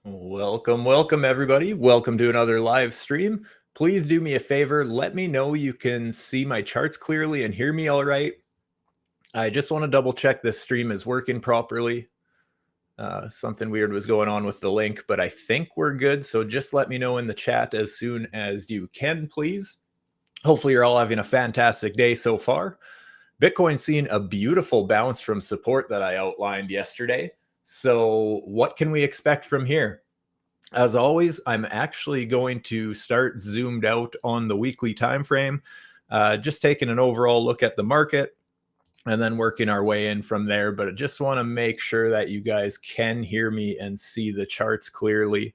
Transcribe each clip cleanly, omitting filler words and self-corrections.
Welcome everybody. Welcome to another live stream. Please do me a favor. Let me know you can see my charts clearly and hear me all right. I just want to double check this stream is working properly. Something weird was going on with the link, but I think we're good. So just let me know in the chat as soon as you can, please. Hopefully you're all having a fantastic day so far. Bitcoin's seen a beautiful bounce from support that I outlined yesterday. So what can we expect from here? As always, I'm actually going to start zoomed out on the weekly time frame, just taking an overall look at the market and then working our way in from there. But I just want to make sure that you guys can hear me and see the charts clearly.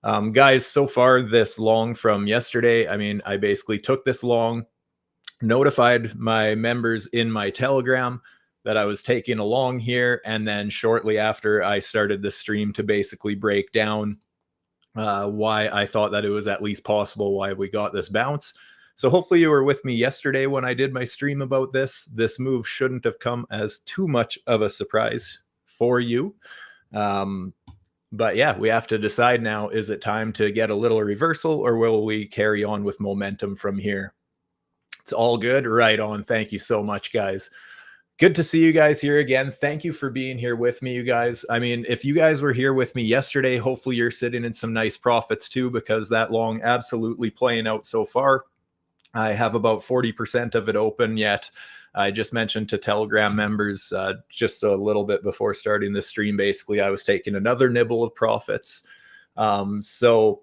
Guys, so far this long from yesterday, I basically took this long, notified my members in my Telegram that I was taking along here. And then shortly after, I started the stream to basically break down why I thought that it was at least possible why we got this bounce. So hopefully you were with me yesterday when I did my stream about this. This move shouldn't have come as too much of a surprise for you. But yeah, we have to decide now, is it time to get a little reversal or will we carry on with momentum from here? It's all good. Right on. Thank you so much, guys. Good to see you guys here again. Thank you for being here with me, you guys. If you guys were here with me yesterday, hopefully you're sitting in some nice profits too, because that long absolutely playing out so far. I have about 40% of it open yet. I just mentioned to Telegram members just a little bit before starting this stream, basically, I was taking another nibble of profits. So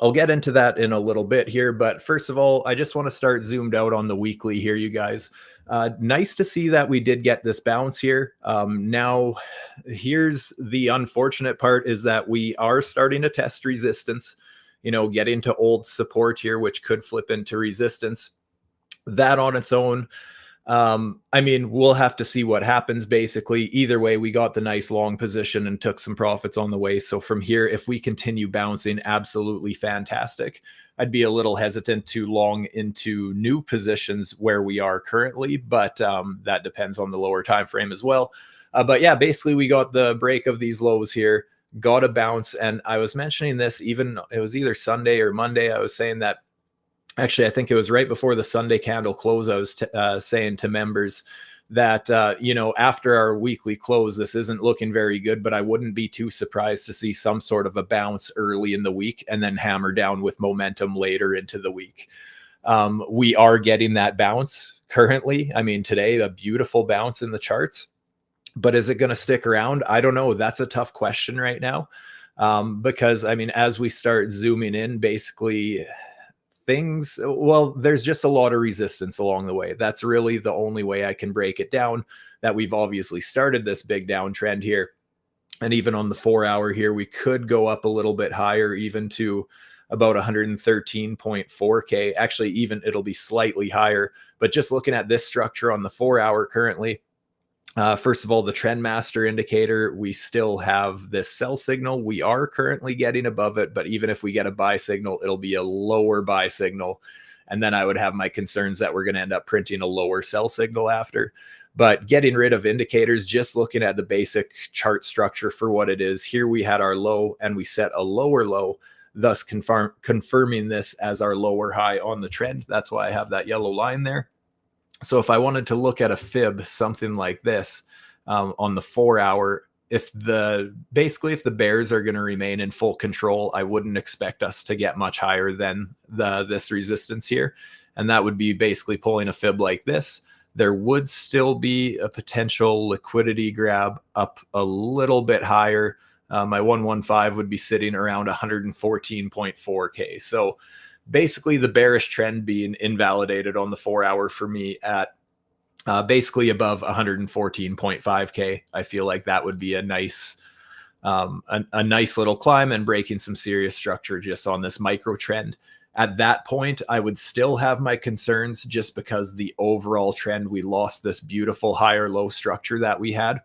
I'll get into that in a little bit here, but first of all, I just want to start zoomed out on the weekly here, you guys. Nice to see that we did get this bounce here. Now, here's the unfortunate part is that we are starting to test resistance, get into old support here, which could flip into resistance. That on its own, we'll have to see what happens. Basically, either way, we got the nice long position and took some profits on the way. So from here, if we continue bouncing, absolutely fantastic. I'd be a little hesitant to long into new positions where we are currently, but that depends on the lower time frame as well. But yeah, basically we got the break of these lows here, got a bounce. And I was mentioning this, it was either Sunday or Monday. I was saying that actually, I think it was right before the Sunday candle close. I was saying to members that, after our weekly close, this isn't looking very good, but I wouldn't be too surprised to see some sort of a bounce early in the week and then hammer down with momentum later into the week. We are getting that bounce currently. Today, a beautiful bounce in the charts, but is it going to stick around? I don't know. That's a tough question right now. Because as we start zooming in, basically, there's just a lot of resistance along the way. That's really the only way I can break it down, that we've obviously started this big downtrend here. And even on the 4-hour here, we could go up a little bit higher, even to about 113.4K. Actually, even it'll be slightly higher. But just looking at this structure on the 4-hour currently, first of all, the trend master indicator, we still have this sell signal. We are currently getting above it, but even if we get a buy signal, it'll be a lower buy signal. And then I would have my concerns that we're going to end up printing a lower sell signal after. But getting rid of indicators, just looking at the basic chart structure for what it is, here we had our low and we set a lower low, thus confirming this as our lower high on the trend. That's why I have that yellow line there. So if I wanted to look at a fib, something like this, on the 4-hour, if the bears are going to remain in full control, I wouldn't expect us to get much higher than this resistance here. And that would be basically pulling a fib like this. There would still be a potential liquidity grab up a little bit higher. My 115 would be sitting around 114.4K. So basically the bearish trend being invalidated on the 4-hour for me at basically above 114.5K. I feel like that would be a nice little climb and breaking some serious structure just on this micro trend. At that point, I would still have my concerns just because the overall trend, we lost this beautiful higher low structure that we had.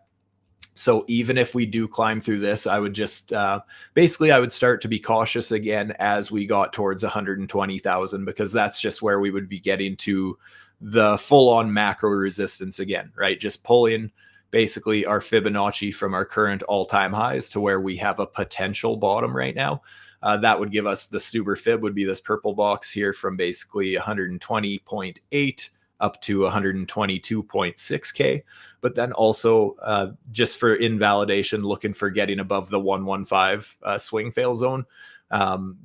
So even if we do climb through this, I would just I would start to be cautious again as we got towards 120,000, because that's just where we would be getting to the full on macro resistance again, right? Just pulling basically our Fibonacci from our current all-time highs to where we have a potential bottom right now. That would give us the Stuber fib would be this purple box here from basically 120.8 up to 122.6K. But then also just for invalidation, looking for getting above the 115 swing fail zone.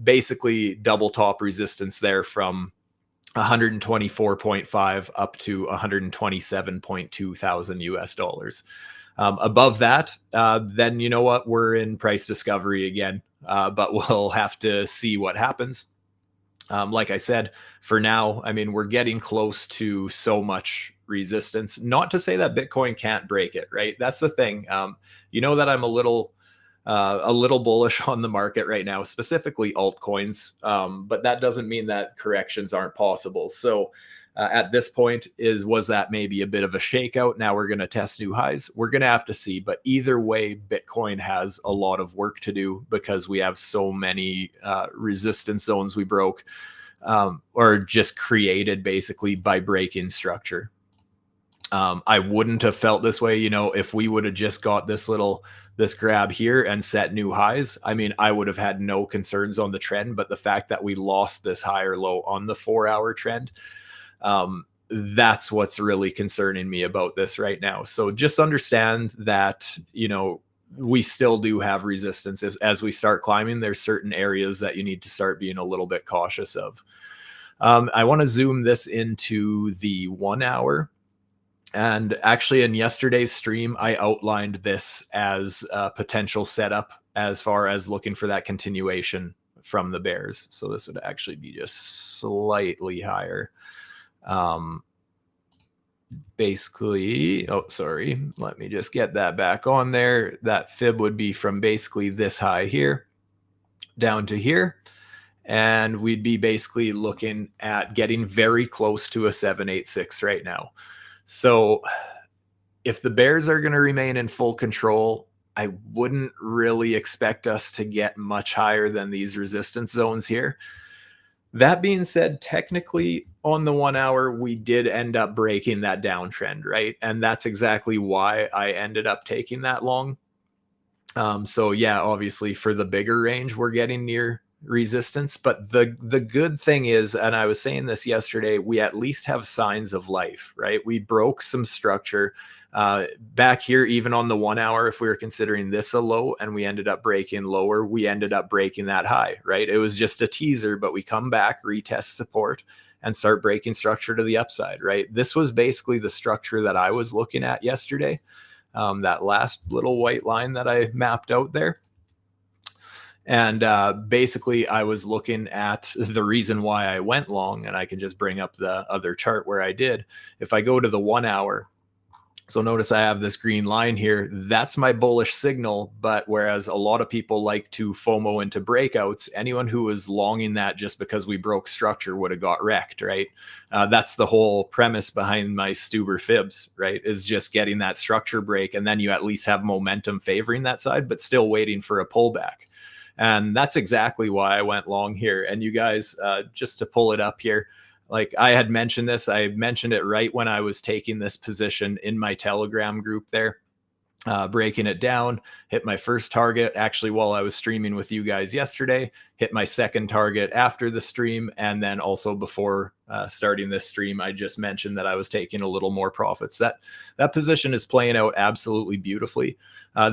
Basically double top resistance there from 124.5 up to 127.2 thousand US dollars. Above that, then you know what, we're in price discovery again, but we'll have to see what happens. Like I said, for now, I mean, we're getting close to so much resistance. Not to say that Bitcoin can't break it, right? That's the thing. You know that I'm a little bullish on the market right now, specifically altcoins. But that doesn't mean that corrections aren't possible. So at this point, was that maybe a bit of a shakeout? Now we're going to test new highs. We're going to have to see. But either way, Bitcoin has a lot of work to do because we have so many resistance zones we broke or just created basically by breaking structure. I wouldn't have felt this way, you know, if we would have just got this grab here and set new highs. I mean, I would have had no concerns on the trend, but the fact that we lost this higher low on the 4-hour trend, that's what's really concerning me about this right now. So just understand that, you know, we still do have resistance as we start climbing. There's certain areas that you need to start being a little bit cautious of. I want to zoom this into the 1 hour. And actually in yesterday's stream, I outlined this as a potential setup as far as looking for that continuation from the bears. So this would actually be just slightly higher. Basically, oh, sorry, let me just get that back on there. That fib would be from basically this high here down to here. And we'd be basically looking at getting very close to a 786 right now. So if the bears are going to remain in full control, I wouldn't really expect us to get much higher than these resistance zones here. That being said, technically on the 1 hour, we did end up breaking that downtrend, right? And that's exactly why I ended up taking that long. So yeah, obviously for the bigger range, we're getting near resistance. But the good thing is, and I was saying this yesterday, we at least have signs of life, right? We broke some structure back here, even on the 1 hour. If we were considering this a low and we ended up breaking lower, we ended up breaking that high, right? It was just a teaser, but we come back, retest support, and start breaking structure to the upside, right? This was basically the structure that I was looking at yesterday. That last little white line that I mapped out there. And basically, I was looking at the reason why I went long, and I can just bring up the other chart where I did. If I go to the 1 hour, so notice I have this green line here. That's my bullish signal. But whereas a lot of people like to FOMO into breakouts, anyone who was longing that just because we broke structure would have got wrecked, right? That's the whole premise behind my Stuber fibs, right? Is just getting that structure break, and then you at least have momentum favoring that side, but still waiting for a pullback. And that's exactly why I went long here. And you guys, just to pull it up here, like I had mentioned this, I mentioned it right when I was taking this position in my Telegram group there, breaking it down, hit my first target actually while I was streaming with you guys yesterday, hit my second target after the stream. And then also before starting this stream, I just mentioned that I was taking a little more profits. That position is playing out absolutely beautifully.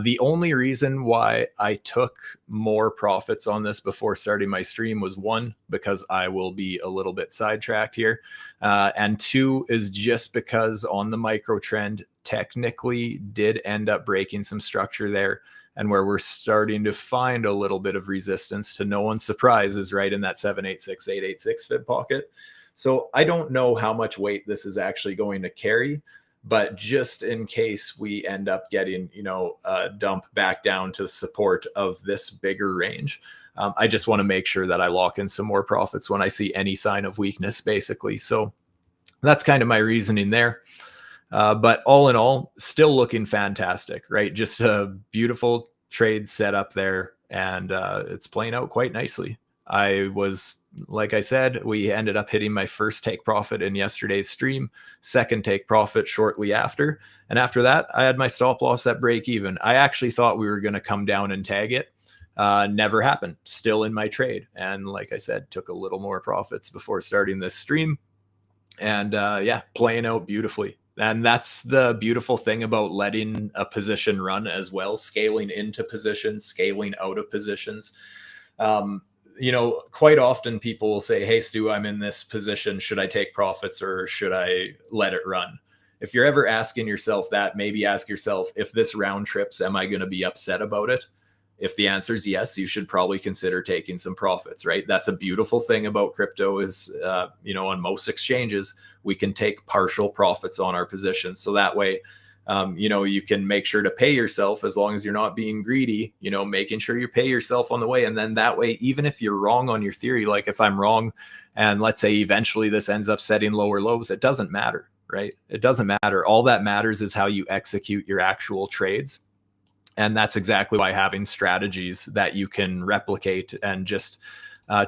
The only reason why I took more profits on this before starting my stream was one, because I will be a little bit sidetracked here. And two is just because on the micro trend, technically did end up breaking some structure there, and where we're starting to find a little bit of resistance, to no one's surprise, is right in that 786, 886 fib pocket. So I don't know how much weight this is actually going to carry, but just in case we end up getting, you know, a dump back down to the support of this bigger range, I just want to make sure that I lock in some more profits when I see any sign of weakness, basically. So that's kind of my reasoning there. But all in all, still looking fantastic, right? Just a beautiful trade set up there, and it's playing out quite nicely. Like I said, we ended up hitting my first take profit in yesterday's stream, second take profit shortly after. And after that, I had my stop loss at break even. I actually thought we were going to come down and tag it. Never happened. Still in my trade. And like I said, took a little more profits before starting this stream. And yeah, playing out beautifully. And that's the beautiful thing about letting a position run as well, scaling into positions, scaling out of positions. Quite often people will say, hey, Stu, I'm in this position. Should I take profits or should I let it run? If you're ever asking yourself that, maybe ask yourself, if this round trips, am I going to be upset about it? If the answer is yes, you should probably consider taking some profits, right? That's a beautiful thing about crypto is, on most exchanges, we can take partial profits on our positions. So that way, you can make sure to pay yourself as long as you're not being greedy, making sure you pay yourself on the way. And then that way, even if you're wrong on your theory, like if I'm wrong and let's say eventually this ends up setting lower lows, it doesn't matter, right? It doesn't matter. All that matters is how you execute your actual trades. And that's exactly why having strategies that you can replicate and just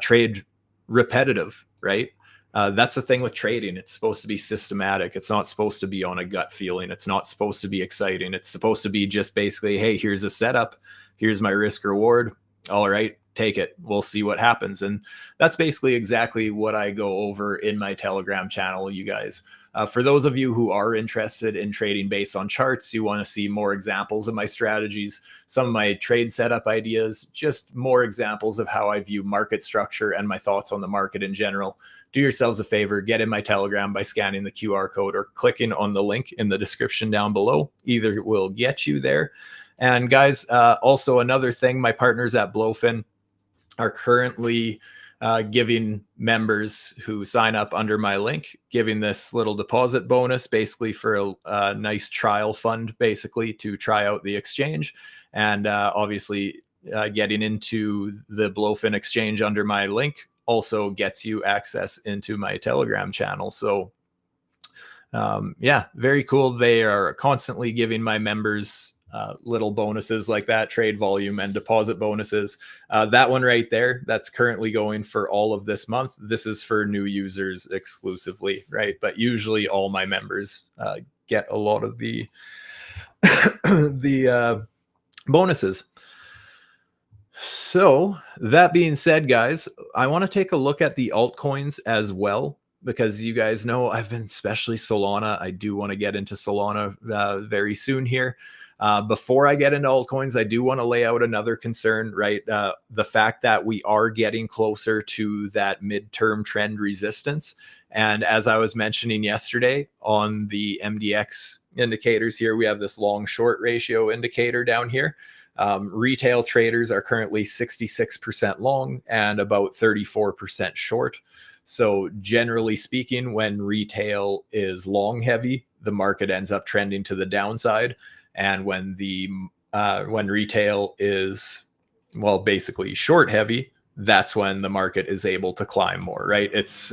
trade repetitive, right? That's the thing with trading. It's supposed to be systematic. It's not supposed to be on a gut feeling. It's not supposed to be exciting. It's supposed to be just basically, hey, here's a setup. Here's my risk reward. All right, take it. We'll see what happens. And that's basically exactly what I go over in my Telegram channel, you guys. For those of you who are interested in trading based on charts, you want to see more examples of my strategies, some of my trade setup ideas, just more examples of how I view market structure and my thoughts on the market in general. Do yourselves a favor, get in my Telegram by scanning the QR code or clicking on the link in the description down below. Either will get you there. And guys, also another thing, my partners at BloFin are currently giving members who sign up under my link, giving this little deposit bonus basically for a nice trial fund, basically to try out the exchange. And obviously getting into the BloFin exchange under my link also gets you access into my Telegram channel. So yeah, very cool. They are constantly giving my members little bonuses like that, trade volume and deposit bonuses. That one right there, that's currently going for all of this month. This is for new users exclusively, right? But usually all my members get a lot of the the bonuses. So that being said, guys, I want to take a look at the altcoins as well, because you guys know I've been, especially Solana. I do want to get into Solana very soon here. Before I get into altcoins, I do want to lay out another concern, right? The fact that we are getting closer to that midterm trend resistance. And as I was mentioning yesterday on the MDX indicators here, we have this long short ratio indicator down here. Retail traders are currently 66% long and about 34% short. So generally speaking, when retail is long heavy, the market ends up trending to the downside. And when retail is, well, basically short heavy, that's when the market is able to climb more, right? It's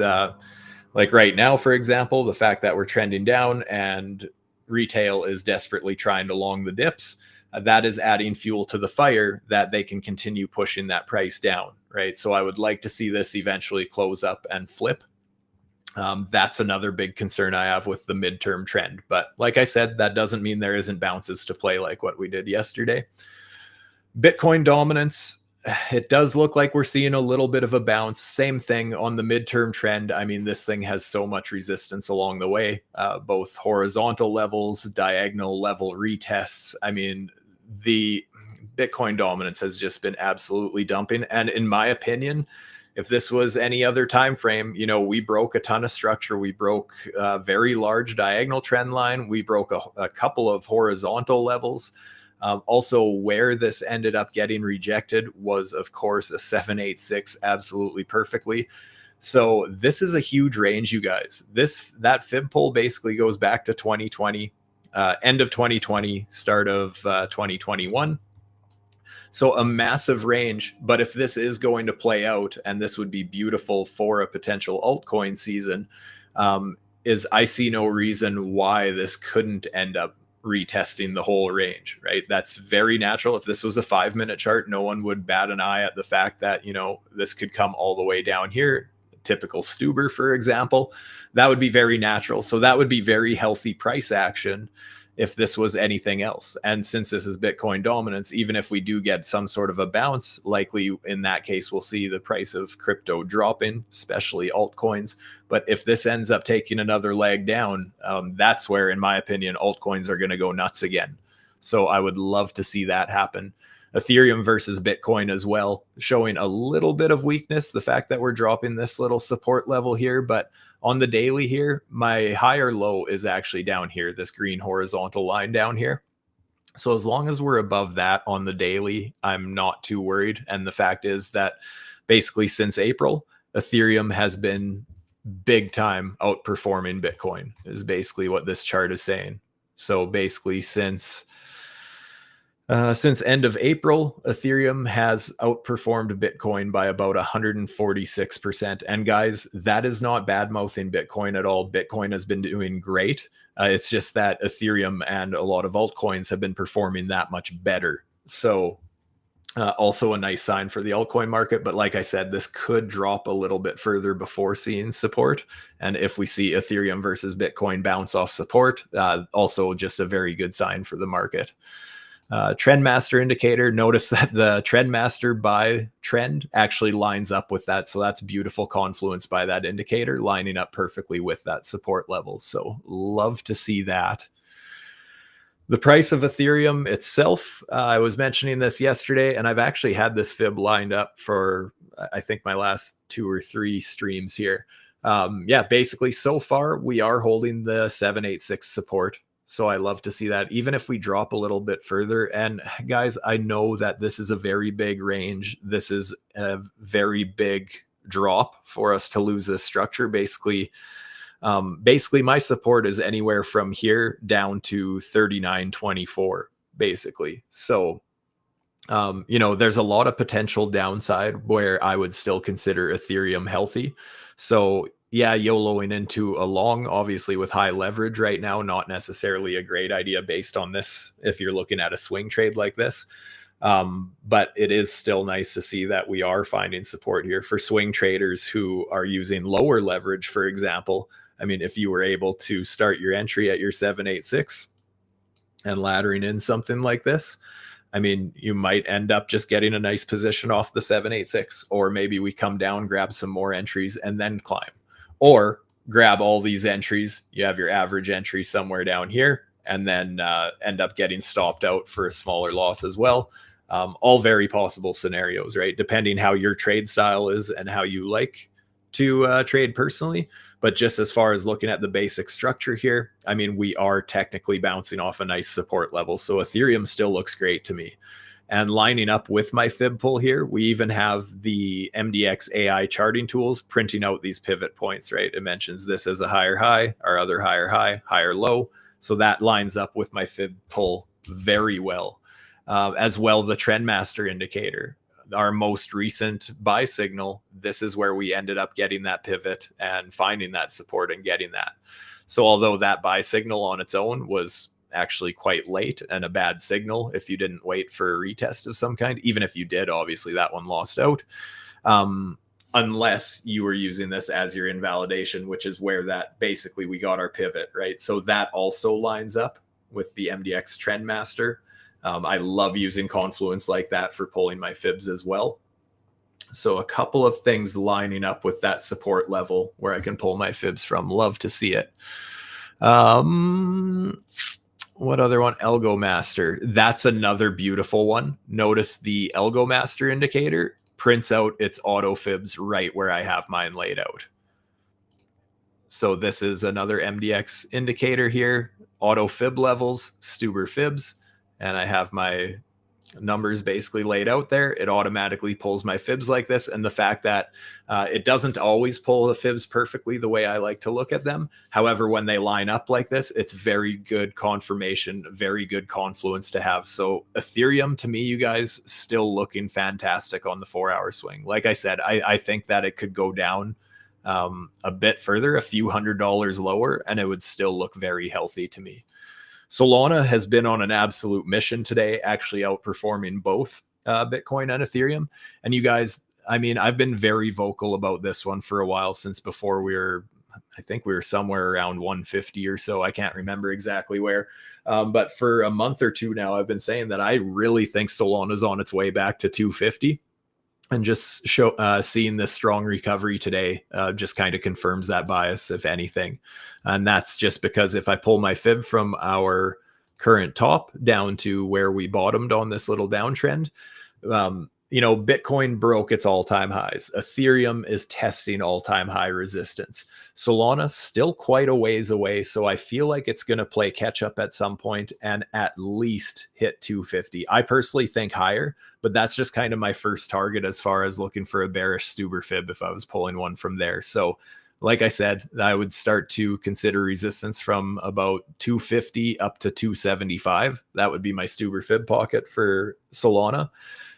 like right now, for example, the fact that we're trending down and retail is desperately trying to long the dips, that is adding fuel to the fire that they can continue pushing that price down, right? So I would like to see this eventually close up and flip. That's another big concern I have with the midterm trend. But like I said, that doesn't mean there isn't bounces to play like what we did yesterday. Bitcoin dominance, it does look like we're seeing a little bit of a bounce. Same thing on the midterm trend. I mean, this thing has so much resistance along the way, both horizontal levels, diagonal level retests. I mean, the Bitcoin dominance has just been absolutely dumping. And in my opinion, if this was any other time frame, we broke a ton of structure. We broke a very large diagonal trend line. We broke a couple of horizontal levels. Also, where this ended up getting rejected was, of course, a 786 absolutely perfectly. So this is a huge range, you guys. That fib pull basically goes back to 2020, end of 2020, start of 2021. So a massive range, but if this is going to play out, and this would be beautiful for a potential altcoin season, is I see no reason why this couldn't end up retesting the whole range, right? That's very natural. If this was a 5-minute chart, no one would bat an eye at the fact that, you know, this could come all the way down here. Typical Stuber, for example, that would be very natural. So that would be very healthy price action if this was anything else. And since this is Bitcoin dominance, even if we do get some sort of a bounce, likely in that case, we'll see the price of crypto dropping, especially altcoins. But if this ends up taking another leg down, that's where, in my opinion, altcoins are going to go nuts again. So I would love to see that happen. Ethereum versus Bitcoin as well, showing a little bit of weakness. The fact that we're dropping this little support level here, but on the daily here, my higher low is actually down here, this green horizontal line down here. So as long as we're above that on the daily, I'm not too worried. And the fact is that basically since April, Ethereum has been big time outperforming Bitcoin, is basically what this chart is saying. So basically since end of April, Ethereum has outperformed Bitcoin by about 146%. And guys, that is not bad mouthing Bitcoin at all. Bitcoin has been doing great. It's just that Ethereum and a lot of altcoins have been performing that much better. So also a nice sign for the altcoin market. But like I said, this could drop a little bit further before seeing support. And if we see Ethereum versus Bitcoin bounce off support, also just a very good sign for the market. Trendmaster indicator, notice that the Trendmaster buy trend actually lines up with that. So that's beautiful confluence by that indicator, lining up perfectly with that support level. So love to see that. The price of Ethereum itself, I was mentioning this yesterday, and I've actually had this fib lined up for, I think, my last 2 or 3 streams here. Yeah, basically so far we are holding the 786 support. So I love to see that, even if we drop a little bit further. And guys, I know that this is a very big range. This is a very big drop for us to lose this structure. Basically, my support is anywhere from here down to 39.24, basically. So, you know, there's a lot of potential downside where I would still consider Ethereum healthy. So yeah, YOLOing into a long, obviously with high leverage right now, not necessarily a great idea based on this if you're looking at a swing trade like this. But it is still nice to see that we are finding support here for swing traders who are using lower leverage, for example. I mean, if you were able to start your entry at your 786 and laddering in something like this, I mean, you might end up just getting a nice position off the 786, or maybe we come down, grab some more entries and then climb. Or grab all these entries, you have your average entry somewhere down here, and then end up getting stopped out for a smaller loss as well. All very possible scenarios, right? Depending how your trade style is and how you like to trade personally. But just as far as looking at the basic structure here, I mean, we are technically bouncing off a nice support level. So Ethereum still looks great to me. And lining up with my fib pull here, we even have the MDX AI charting tools printing out these pivot points, right? It mentions this as a higher high, our other higher high, higher low. So that lines up with my fib pull very well. As well, the Trendmaster indicator, our most recent buy signal, this is where we ended up getting that pivot and finding that support and getting that. So although that buy signal on its own was actually quite late and a bad signal if you didn't wait for a retest of some kind, even if you did, obviously that one lost out, unless you were using this as your invalidation, which is where that basically we got our pivot, right? So that also lines up with the MDX Trendmaster. I love using confluence like that for pulling my fibs as well. So a couple of things lining up with that support level where I can pull my fibs from. Love to see it. What other one? ALGO Master. That's another beautiful one. Notice the ALGO Master indicator prints out its auto fibs right where I have mine laid out. So this is another MDX indicator here. Auto fib levels, Stu'S fibs. And I have my numbers basically laid out there. It automatically pulls my fibs like this. And the fact that it doesn't always pull the fibs perfectly the way I like to look at them. However, when they line up like this, it's very good confirmation, very good confluence to have. So Ethereum, to me, you guys, still looking fantastic on the 4-hour swing. Like I said, I think that it could go down a bit further, a few $100s lower, and it would still look very healthy to me. Solana has been on an absolute mission today, actually outperforming both Bitcoin and Ethereum. And you guys, I mean, I've been very vocal about this one for a while, since before I think we were somewhere around 150 or so. I can't remember exactly where. But for a month or two now, I've been saying that I really think Solana's on its way back to 250. And just seeing this strong recovery today just kind of confirms that bias, if anything. And that's just because if I pull my fib from our current top down to where we bottomed on this little downtrend, Bitcoin broke its all-time highs. Ethereum is testing all-time high resistance. Solana still quite a ways away, so I feel like it's going to play catch up at some point and at least hit 250. I personally think higher, but that's just kind of my first target as far as looking for a bearish Stuber fib if I was pulling one from there. So like I said, I would start to consider resistance from about 250 up to 275. That would be my Stuber fib pocket for Solana.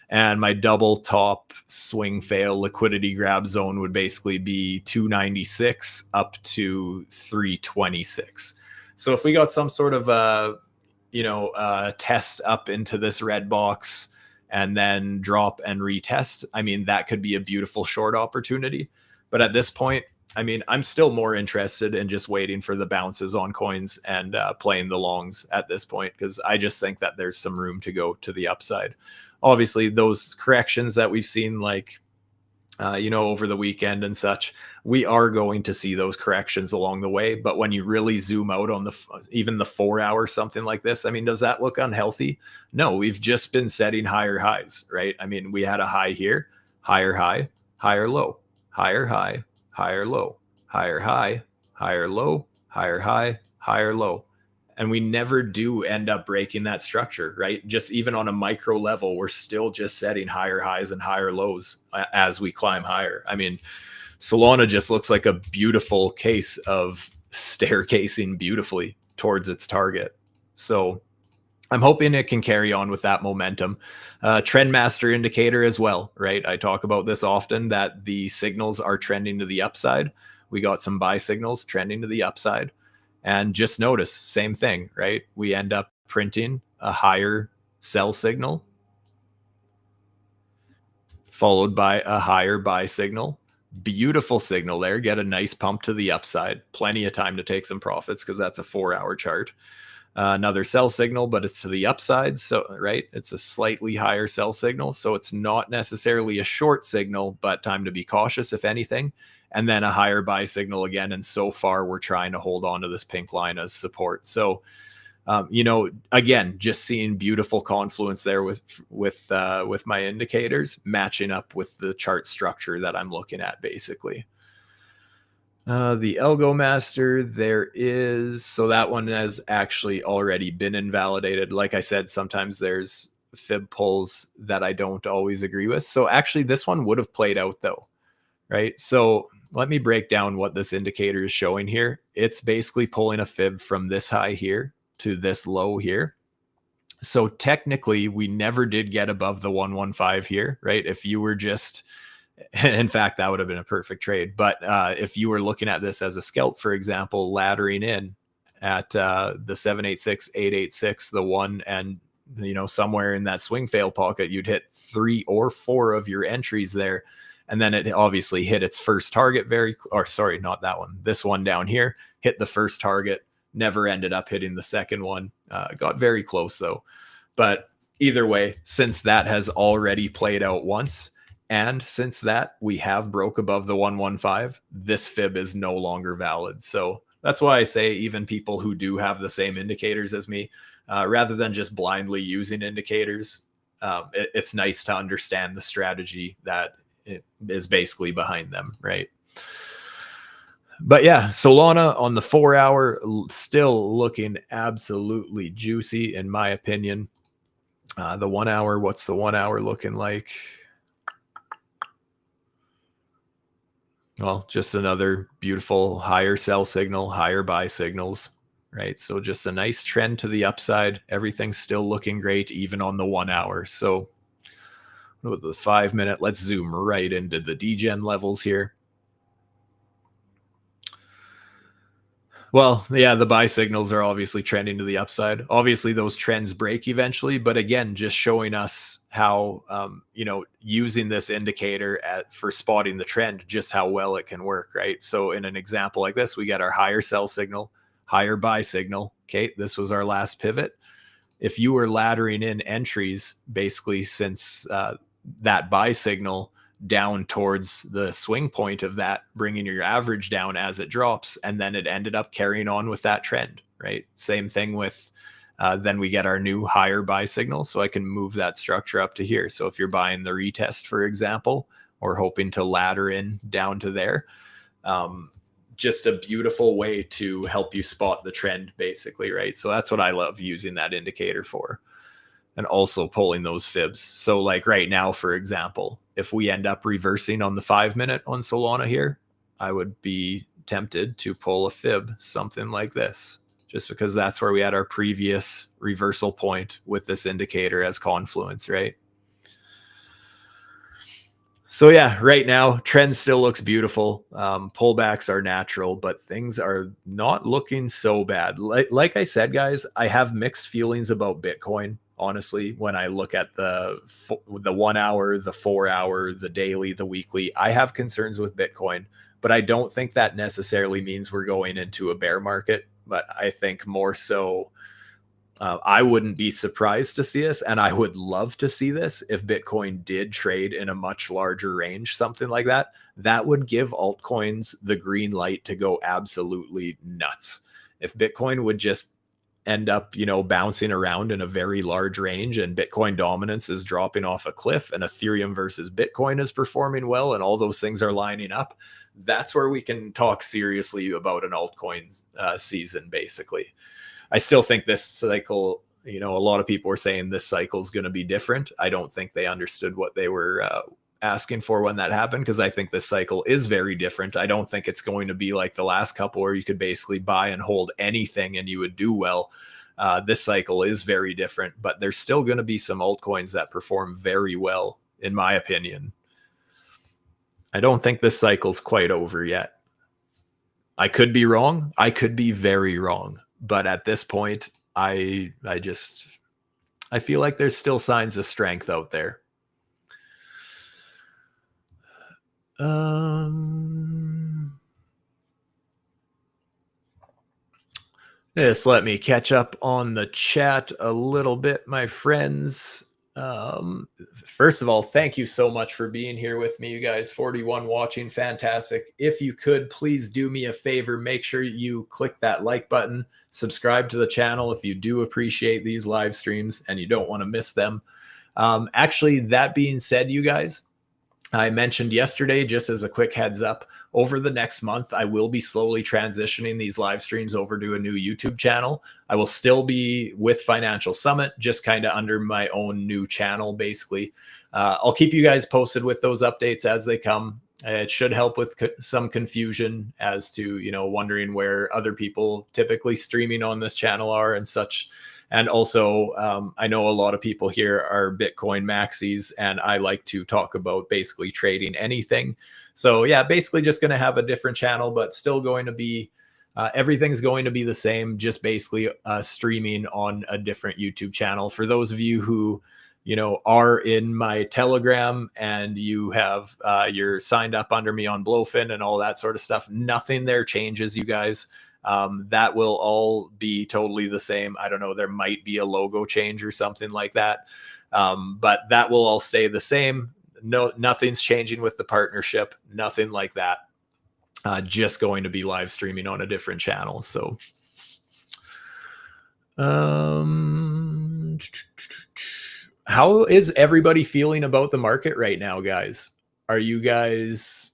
And my double top swing fail liquidity grab zone would basically be 296 up to 326. So if we got some sort of test up into this red box and then drop and retest, I mean, that could be a beautiful short opportunity. But at this point, I mean, I'm still more interested in just waiting for the bounces on coins and playing the longs at this point, because I just think that there's some room to go to the upside. Obviously, those corrections that we've seen, like, over the weekend and such, we are going to see those corrections along the way. But when you really zoom out on even the 4 hour, something like this, I mean, does that look unhealthy? No, we've just been setting higher highs, right? I mean, we had a high here, higher high, higher low, higher high, higher low, higher high, higher low, higher high, higher low. And we never do end up breaking that structure, right? Just even on a micro level, we're still just setting higher highs and higher lows as we climb higher. I mean, Solana just looks like a beautiful case of staircasing beautifully towards its target. So I'm hoping it can carry on with that momentum. Trendmaster indicator as well, right? I talk about this often, that the signals are trending to the upside. We got some buy signals trending to the upside. And just notice, same thing, right? We end up printing a higher sell signal followed by a higher buy signal. Beautiful signal there. Get a nice pump to the upside. Plenty of time to take some profits because that's a 4 hour chart. Another sell signal, but it's to the upside. So, right, it's a slightly higher sell signal. So it's not necessarily a short signal, but time to be cautious, if anything. And then a higher buy signal again. And so far, we're trying to hold on to this pink line as support. So, again, just seeing beautiful confluence there with my indicators matching up with the chart structure that I'm looking at, basically. The ALGO master, so that one has actually already been invalidated. Like I said, sometimes there's fib pulls that I don't always agree with. So actually, this one would have played out though, right? So let me break down what this indicator is showing here. It's basically pulling a fib from this high here to this low here. So technically, we never did get above the 115 here, right? If you were just, in fact, that would have been a perfect trade. But if you were looking at this as a scalp, for example, laddering in at the 786, 886, the one, and somewhere in that swing fail pocket, you'd hit 3 or 4 of your entries there. And then it obviously hit its first target not that one. This one down here hit the first target, never ended up hitting the second one. Got very close though. But either way, since that has already played out once, and since that we have broke above the 115, this fib is no longer valid. So that's why I say even people who do have the same indicators as me, rather than just blindly using indicators, it's nice to understand the strategy that it is basically behind them, right? But yeah, Solana on the 4 hour still looking absolutely juicy in my opinion. The 1 hour, what's the 1 hour looking like? Well, just another beautiful higher sell signal, higher buy signals, right? So just a nice trend to the upside. Everything's still looking great, even on the 1 hour. So with the 5 minute, let's zoom right into the degen levels here. Well, yeah, the buy signals are obviously trending to the upside. Obviously, those trends break eventually, but again, just showing us how, using this indicator for spotting the trend, just how well it can work, right? So, in an example like this, we get our higher sell signal, higher buy signal. Okay, this was our last pivot. If you were laddering in entries, basically since that buy signal down towards the swing point of that, bringing your average down as it drops, and then it ended up carrying on with that trend, right? Same thing with then we get our new higher buy signal, so I can move that structure up to here. So if you're buying the retest, for example, or hoping to ladder in down to there, just a beautiful way to help you spot the trend, basically, right? So that's what I love using that indicator for. And also pulling those fibs. So like right now, for example, if we end up reversing on the 5-minute on Solana here, I would be tempted to pull a fib, something like this, just because that's where we had our previous reversal point with this indicator as confluence, right? So yeah, right now, trend still looks beautiful. Pullbacks are natural, but things are not looking so bad. Like I said, guys, I have mixed feelings about Bitcoin. Honestly, when I look at the 1 hour, the 4 hour, the daily, the weekly, I have concerns with Bitcoin, but I don't think that necessarily means we're going into a bear market. But I think more so, I wouldn't be surprised to see this, and I would love to see this if Bitcoin did trade in a much larger range, something like that. That would give altcoins the green light to go absolutely nuts. If Bitcoin would just end up, bouncing around in a very large range and Bitcoin dominance is dropping off a cliff and Ethereum versus Bitcoin is performing well and all those things are lining up, that's where we can talk seriously about an altcoins season, basically. I still think this cycle, a lot of people were saying this cycle is going to be different. I don't think they understood what they were asking for when that happened, because I think this cycle is very different. I don't think it's going to be like the last couple where you could basically buy and hold anything and you would do well. This cycle is very different, but there's still going to be some altcoins that perform very well, in my opinion. I don't think this cycle's quite over yet. I could be wrong. I could be very wrong. But at this point, I feel like there's still signs of strength out there. Just let me catch up on the chat a little bit, my friends. First of all, thank you so much for being here with me, you guys. 41 watching, fantastic. If you could, please do me a favor, make sure you click that like button, subscribe to the channel if you do appreciate these live streams and you don't want to miss them. Actually, that being said, you guys, I mentioned yesterday, just as a quick heads up, over the next month, I will be slowly transitioning these live streams over to a new YouTube channel. I will still be with Financial Summit, just kind of under my own new channel, basically. I'll keep you guys posted with those updates as they come. It should help with some confusion as to, wondering where other people typically streaming on this channel are and such. And also, I know a lot of people here are Bitcoin maxis, and I like to talk about basically trading anything. So yeah, basically just going to have a different channel, but still going to be, everything's going to be the same, just basically streaming on a different YouTube channel. For those of you who, are in my Telegram and you have, you're signed up under me on BloFin and all that sort of stuff, nothing there changes, you guys. That will all be totally the same. I don't know, there might be a logo change or something like that. But that will all stay the same. No, nothing's changing with the partnership, nothing like that. Just going to be live streaming on a different channel. So, how is everybody feeling about the market right now, guys? Are you guys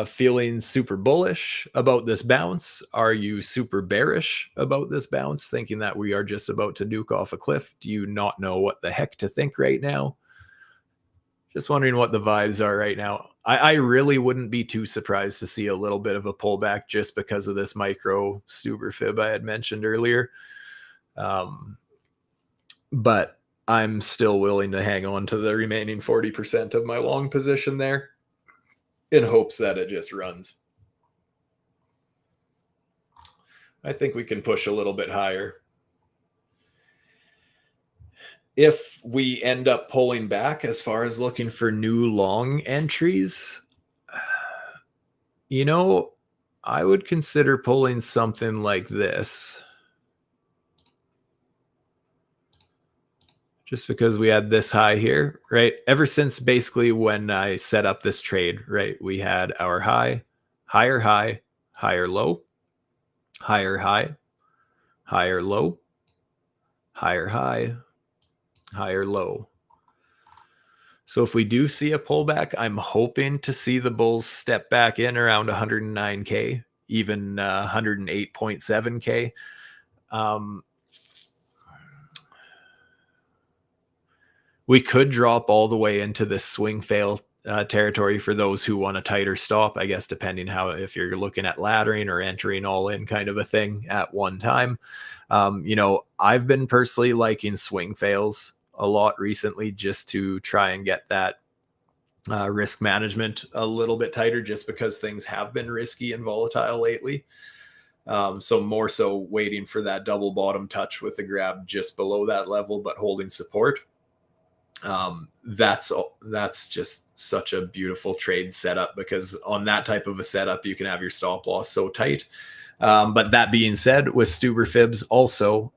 feeling super bullish about this bounce? Are you super bearish about this bounce, thinking that we are just about to nuke off a cliff? Do you not know what the heck to think right now? Just wondering what the vibes are right now. I really wouldn't be too surprised to see a little bit of a pullback just because of this micro Stuber fib I had mentioned earlier. But I'm still willing to hang on to the remaining 40% of my long position there in hopes that it just runs. I think we can push a little bit higher. If we end up pulling back as far as looking for new long entries, you know, I would consider pulling something like this. Just because we had this high here, right? Ever since basically when I set up this trade, right? We had our high, higher high, higher low, higher high, higher low, higher high, higher low. So if we do see a pullback, I'm hoping to see the bulls step back in around 109K, even 108.7K. We could drop all the way into this swing fail territory for those who want a tighter stop, I guess, depending how, if you're looking at laddering or entering all in kind of a thing at one time. I've been personally liking swing fails a lot recently just to try and get that risk management a little bit tighter, just because things have been risky and volatile lately. So more so waiting for that double bottom touch with a grab just below that level, but holding support. That's just such a beautiful trade setup, because on that type of a setup, you can have your stop loss so tight. But that being said, with Stuber fibs also,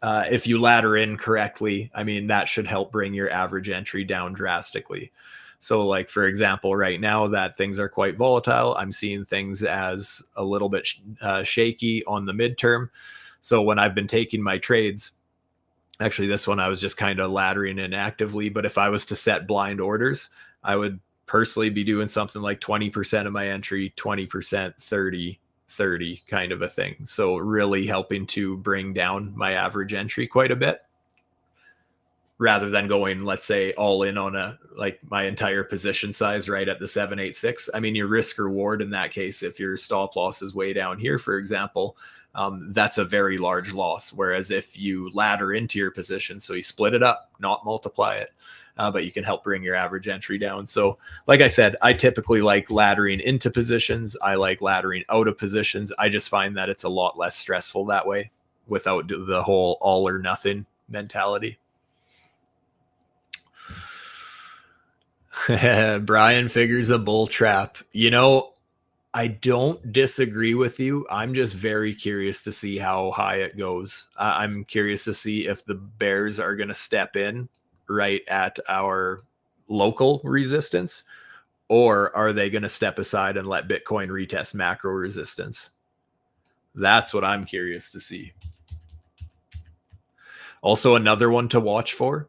if you ladder in correctly, I mean, that should help bring your average entry down drastically. So like, for example, right now that things are quite volatile, I'm seeing things as a little bit shaky on the midterm. So when I've been taking my trades, actually this one I was just kind of laddering in actively, but if I was to set blind orders, I would personally be doing something like 20% of my entry, 20%, 30 kind of a thing. So really helping to bring down my average entry quite a bit, rather than going, let's say, all in on my entire position size right at the 786. I mean, your risk reward in that case, if your stop loss is way down here, for example, that's a very large loss. Whereas if you ladder into your position, so you split it up, not multiply it, but you can help bring your average entry down. So like I said, I typically like laddering into positions. I like laddering out of positions. I just find that it's a lot less stressful that way without the whole all or nothing mentality. Brian figures a bull trap. I don't disagree with you. I'm just very curious to see how high it goes. I'm curious to see if the bears are going to step in right at our local resistance, or are they going to step aside and let Bitcoin retest macro resistance? That's what I'm curious to see. Also, another one to watch for.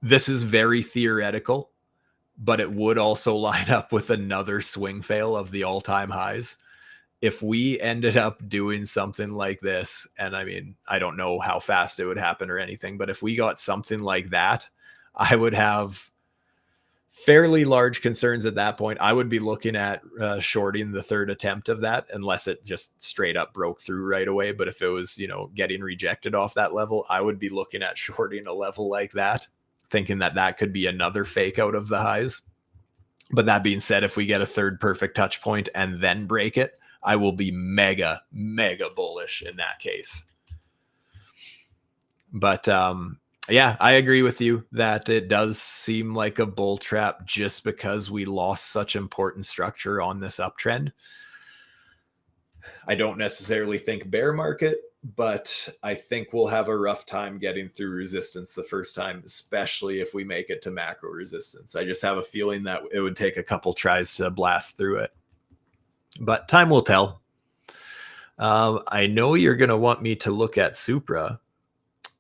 This is very theoretical, but it would also line up with another swing fail of the all-time highs. If we ended up doing something like this, and I mean, I don't know how fast it would happen or anything, but if we got something like that, I would have fairly large concerns at that point. I would be looking at shorting the third attempt of that, unless it just straight up broke through right away. But if it was, getting rejected off that level, I would be looking at shorting a level like that, thinking that that could be another fake out of the highs. But that being said, if we get a third perfect touch point and then break it, I will be mega, mega bullish in that case. But yeah, I agree with you that it does seem like a bull trap just because we lost such important structure on this uptrend. I don't necessarily think bear market, but I think we'll have a rough time getting through resistance the first time, especially if we make it to macro resistance. I just have a feeling that it would take a couple tries to blast through it, but time will tell. I know you're going to want me to look at Supra,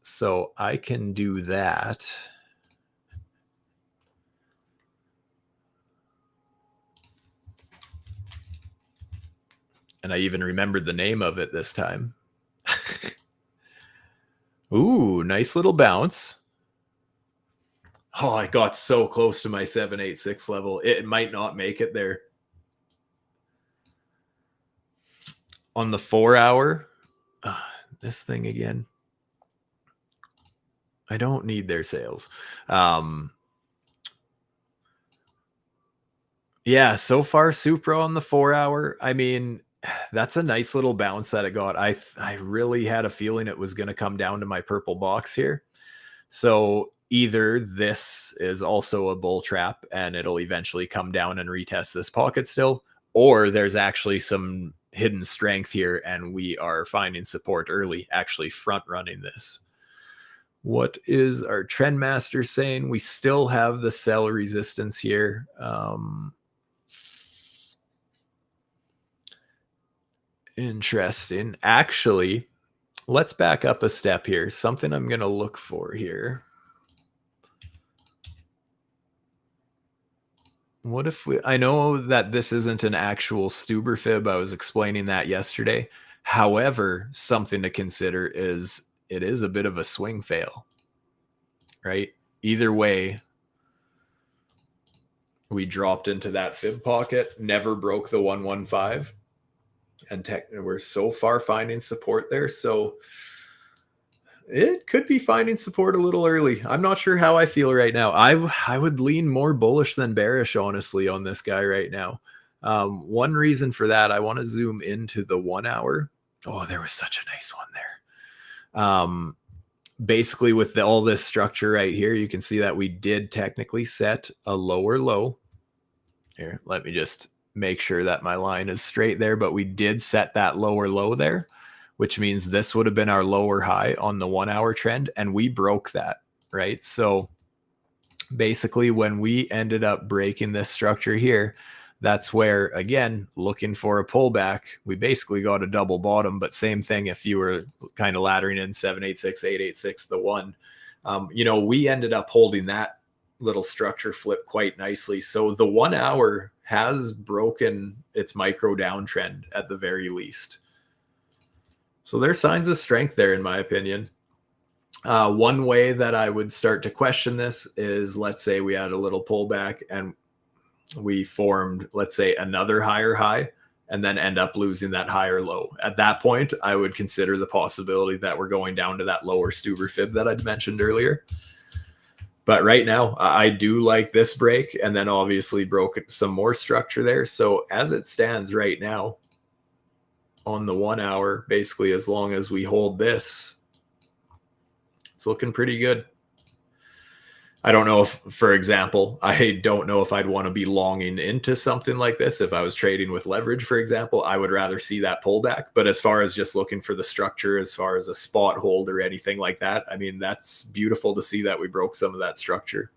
so I can do that. And I even remembered the name of it this time. Ooh, nice little bounce. Oh, I got so close to my 786 level. It might not make it there. On the 4 hour, this thing again. I don't need their sales. Yeah, so far Supra on the 4 hour. I mean, that's a nice little bounce that it got. I really had a feeling it was going to come down to my purple box here. So either this is also a bull trap and it'll eventually come down and retest this pocket still, or there's actually some hidden strength here and we are finding support early, actually front running this. What is our trend master saying? We still have the sell resistance here. Interesting. Actually, let's back up a step here. Something I'm going to look for here. What if I know that this isn't an actual Stuber fib. I was explaining that yesterday. However, something to consider is it is a bit of a swing fail, right? Either way, we dropped into that fib pocket, never broke the 115, and we're so far finding support there. So it could be finding support a little early. I'm not sure how I feel right now. I would lean more bullish than bearish, honestly, on this guy right now. One reason for that, I want to zoom into the 1 hour. Oh, there was such a nice one there. Basically, with all this structure right here, you can see that we did technically set a lower low. Here, let me just make sure that my line is straight there, but we did set that lower low there, which means this would have been our lower high on the 1 hour trend, and we broke that, right? So basically when we ended up breaking this structure here, that's where, again, looking for a pullback, we basically got a double bottom. But same thing if you were kind of laddering in 786, 886, the one, we ended up holding that little structure flip quite nicely. So the 1 hour has broken its micro downtrend at the very least. So there's signs of strength there, in my opinion. One way that I would start to question this is, let's say we had a little pullback and we formed, let's say, another higher high and then end up losing that higher low. At that point, I would consider the possibility that we're going down to that lower Stuber fib that I'd mentioned earlier. But right now, I do like this break, and then obviously broke some more structure there. So as it stands right now on the 1 hour, basically as long as we hold this, it's looking pretty good. I don't know if, for example, I don't know if I'd want to be longing into something like this. If I was trading with leverage, for example, I would rather see that pullback. But as far as just looking for the structure, as far as a spot hold or anything like that, I mean, that's beautiful to see that we broke some of that structure.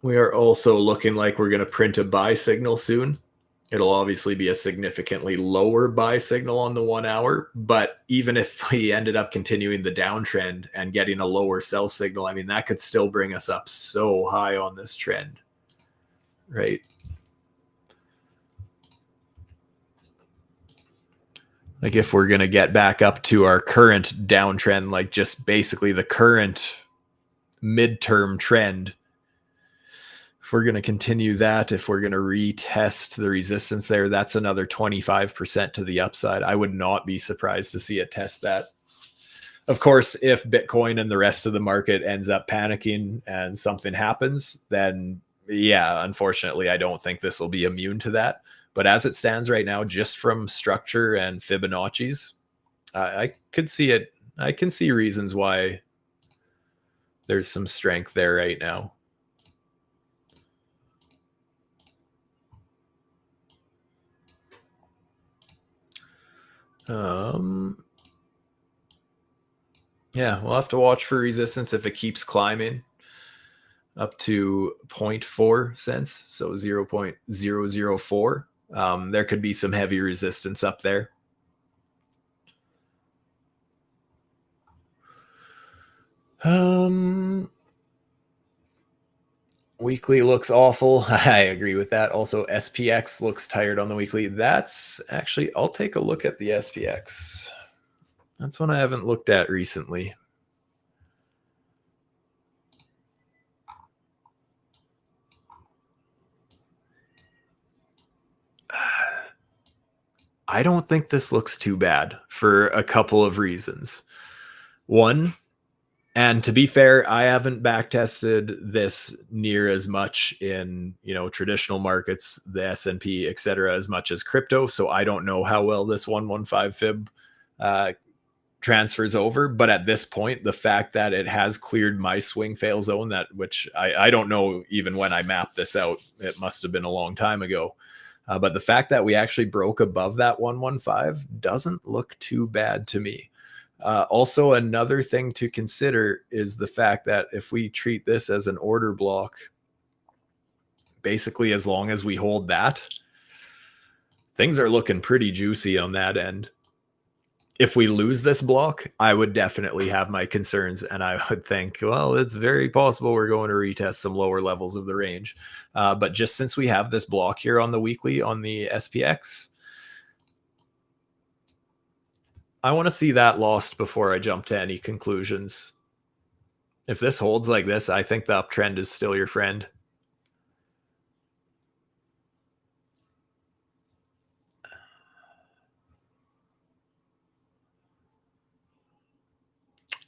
We are also looking like we're going to print a buy signal soon. It'll obviously be a significantly lower buy signal on the 1 hour, but even if we ended up continuing the downtrend and getting a lower sell signal, I mean, that could still bring us up so high on this trend, right? Like if we're going to get back up to our current downtrend, like just basically the current midterm trend, if we're going to continue that, if we're going to retest the resistance there, that's another 25% to the upside. I would not be surprised to see it test that. Of course, if Bitcoin and the rest of the market ends up panicking and something happens, then yeah, unfortunately, I don't think this will be immune to that. But as it stands right now, just from structure and Fibonacci's, I could see it. I can see reasons why there's some strength there right now. Yeah, we'll have to watch for resistance if it keeps climbing up to 0.4 cents, so 0.004. There could be some heavy resistance up there. Weekly looks awful. I agree with that. Also, SPX looks tired on the weekly. That's actually, I'll take a look at the SPX. That's one I haven't looked at recently. I don't think this looks too bad for a couple of reasons. One, And to be fair, I haven't back tested this near as much in, traditional markets, the S&P, et cetera, as much as crypto. So I don't know how well this 115 fib uh, transfers over. But at this point, the fact that it has cleared my swing fail zone, which I don't know even when I mapped this out, it must have been a long time ago. But the fact that we actually broke above that 115 doesn't look too bad to me. Also, another thing to consider is the fact that if we treat this as an order block, basically as long as we hold that, things are looking pretty juicy on that end. If we lose this block, I would definitely have my concerns, and I would think, well, it's very possible we're going to retest some lower levels of the range. But just since we have this block here on the weekly on the SPX, I want to see that lost before I jump to any conclusions. If this holds like this, I think the uptrend is still your friend.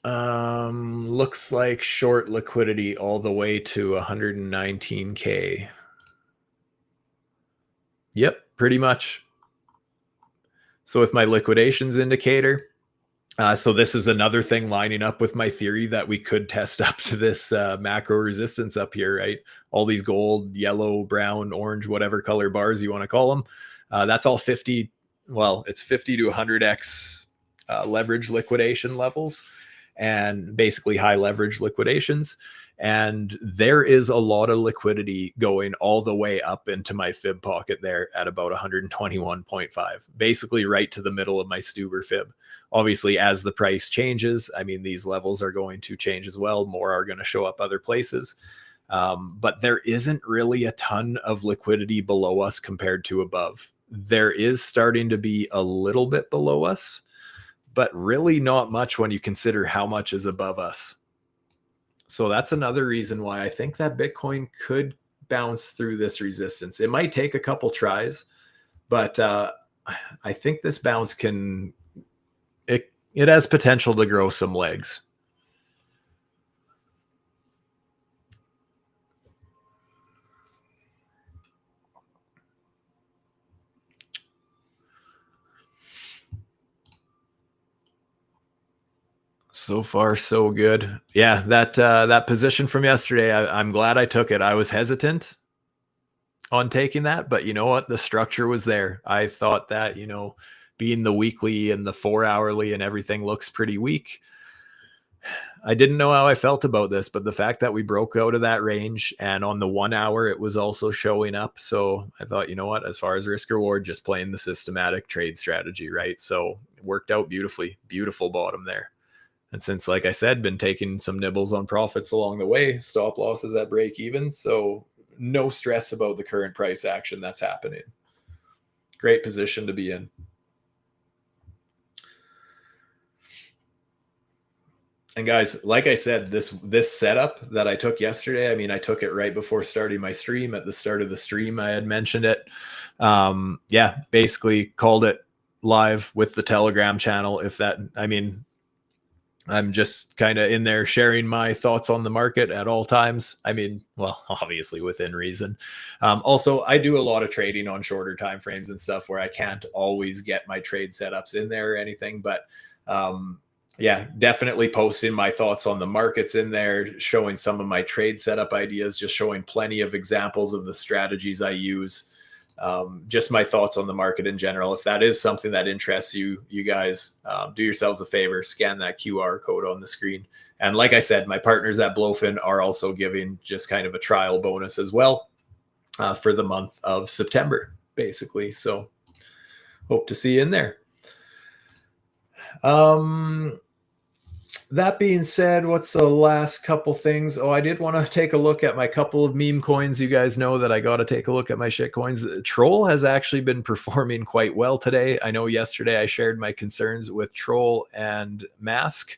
Looks like short liquidity all the way to 119K. Yep, pretty much. So with my liquidations indicator, so this is another thing lining up with my theory that we could test up to this macro resistance up here, right? All these gold, yellow, brown, orange, whatever color bars you want to call them. That's all 50. Well, it's 50 to 100x leverage liquidation levels, and basically high leverage liquidations. And there is a lot of liquidity going all the way up into my fib pocket there at about 121.5, basically right to the middle of my Stu'S fib. Obviously, as the price changes, I mean, these levels are going to change as well. More are going to show up other places. But there isn't really a ton of liquidity below us compared to above. There is starting to be a little bit below us, but really not much when you consider how much is above us. So that's another reason why I think that Bitcoin could bounce through this resistance. It might take a couple tries, but I think this bounce it has potential to grow some legs. So far, so good. Yeah, that position from yesterday, I'm glad I took it. I was hesitant on taking that, but you know what? The structure was there. I thought that, being the weekly and the 4 hourly and everything looks pretty weak. I didn't know how I felt about this, but the fact that we broke out of that range and on the 1 hour, it was also showing up. So I thought, you know what, as far as risk reward, just playing the systematic trade strategy, right? So it worked out beautifully. Beautiful bottom there. And since, like I said, been taking some nibbles on profits along the way, stop losses at break even. So no stress about the current price action that's happening. Great position to be in. And guys, like I said, this setup that I took yesterday, I mean, I took it right before starting my stream. At the start of the stream, I had mentioned it. Yeah, basically called it live with the Telegram channel. I'm just kind of in there sharing my thoughts on the market at all times. I mean, well, obviously within reason. Also, I do a lot of trading on shorter time frames and stuff where I can't always get my trade setups in there or anything. But yeah, definitely posting my thoughts on the markets in there, showing some of my trade setup ideas, just showing plenty of examples of the strategies I use. Just my thoughts on the market in general. If that is something that interests you guys, do yourselves a favor, scan that QR code on the screen. And like I said, my partners at BloFin are also giving just kind of a trial bonus as well for the month of September, basically. So hope to see you in there. That being said, what's the last couple things? Oh, I did want to take a look at my couple of meme coins. You guys know that I got to take a look at my shit coins. Troll has actually been performing quite well today. I know yesterday I shared my concerns with Troll and Mask,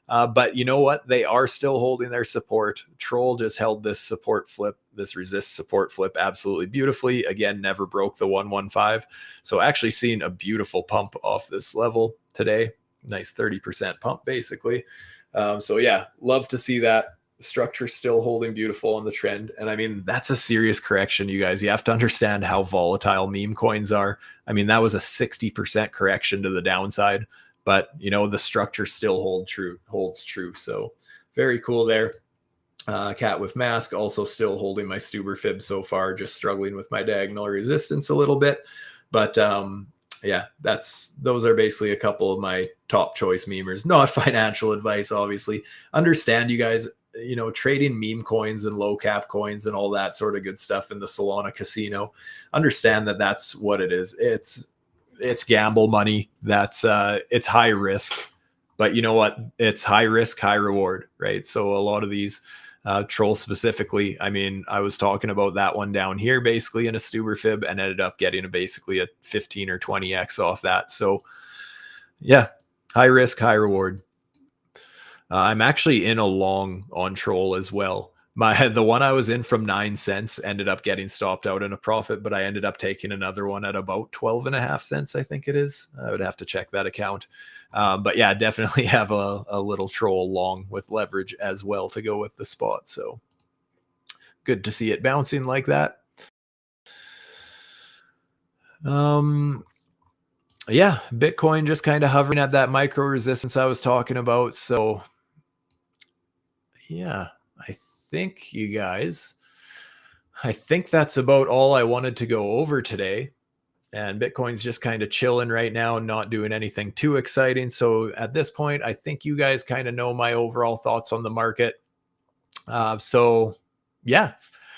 but you know what? They are still holding their support. Troll just held this support flip, this resist support flip absolutely beautifully. Again, never broke the 115. So actually seeing a beautiful pump off this level today. Nice 30% pump, basically. So yeah, love to see that structure still holding beautiful on the trend. And I mean, that's a serious correction, you guys. You have to understand how volatile meme coins are. I mean, that was a 60% correction to the downside, but you know, the structure still holds true. So very cool there. Cat with mask, also still holding my Stuber fib so far, just struggling with my diagonal resistance a little bit. But yeah, those are basically a couple of my top choice memers. Not financial advice, obviously. Understand, you guys, you know, trading meme coins and low cap coins and all that sort of good stuff in the Solana casino. Understand that that's what it is. It's gamble money. That's it's high risk, but you know what? It's high risk, high reward, right? So a lot of these Troll specifically, I mean, I was talking about that one down here basically in a Stuber fib and ended up getting basically a 15 or 20x off that. So yeah, high risk, high reward. I'm actually in a long on Troll as well. The one I was in from 9 cents ended up getting stopped out in a profit, but I ended up taking another one at about 12.5 cents, I think it is. I would have to check that account. But yeah, definitely have a little Troll long with leverage as well to go with the spot. So good to see it bouncing like that. Yeah, Bitcoin just kind of hovering at that micro resistance I was talking about. So yeah, I think you guys, I think that's about all I wanted to go over today. And Bitcoin's just kind of chilling right now, not doing anything too exciting. So at this point, I think you guys kind of know my overall thoughts on the market. So yeah,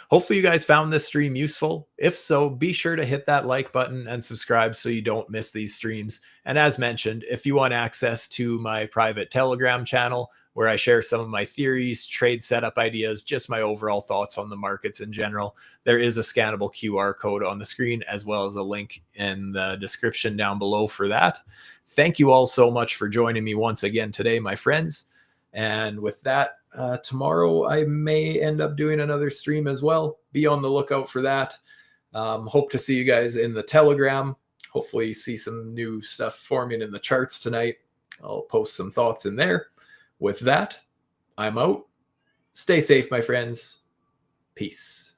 hopefully you guys found this stream useful. If so, be sure to hit that like button and subscribe so you don't miss these streams. And as mentioned, if you want access to my private Telegram channel, where I share some of my theories, trade setup ideas, just my overall thoughts on the markets in general, there is a scannable QR code on the screen, as well as a link in the description down below for that. Thank you all so much for joining me once again today, my friends. And with that, tomorrow I may end up doing another stream as well. Be on the lookout for that. Hope to see you guys in the Telegram. Hopefully see some new stuff forming in the charts tonight. I'll post some thoughts in there. With that, I'm out. Stay safe, my friends. Peace.